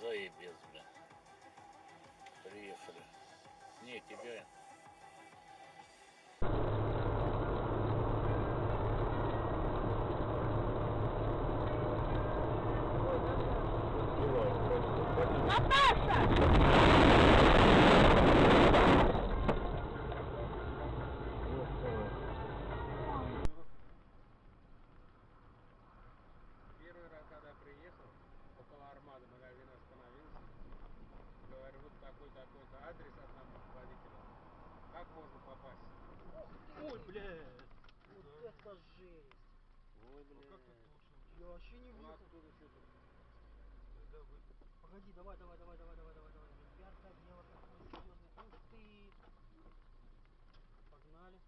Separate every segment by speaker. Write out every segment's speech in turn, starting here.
Speaker 1: Заебец, бля. Приехали. Не, тебя.
Speaker 2: Первый раз, когда приехал, около Армады магазин остановился, говорю, вот такой-такой-то адрес одному водителю. Как можно попасть?
Speaker 3: Ой, блядь! Вот это жесть!
Speaker 1: Ой,
Speaker 2: Ну как так получилось?
Speaker 3: Я вообще не
Speaker 2: Он
Speaker 3: въехал.
Speaker 2: откуда что-то?
Speaker 3: Да вы... Погоди, давай. Ребята, дело такое серьезное. Ух ты! Погнали.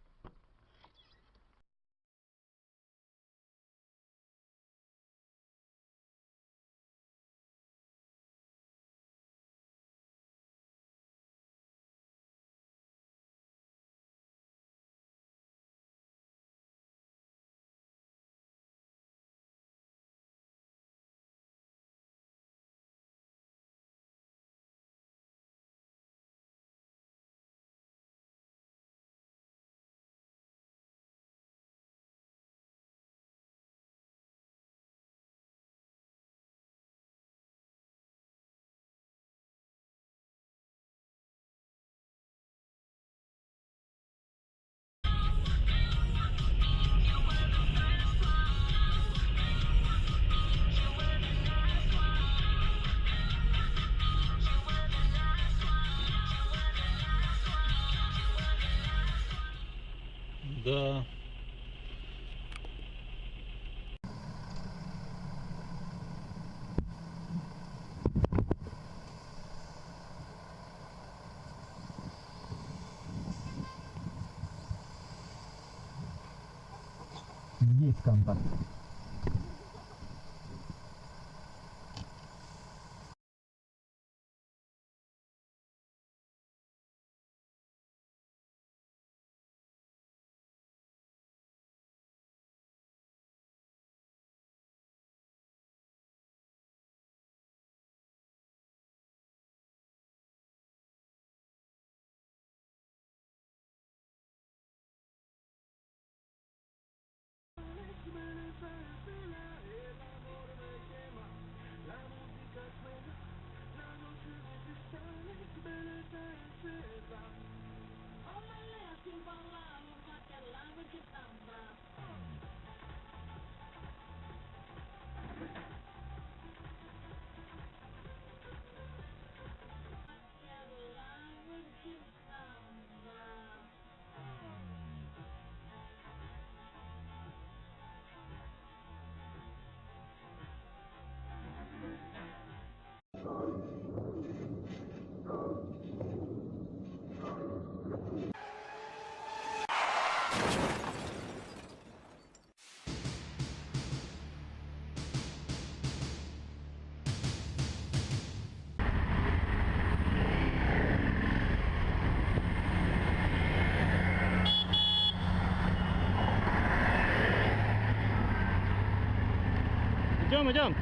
Speaker 1: Да.
Speaker 4: Есть контакт.
Speaker 3: Идем.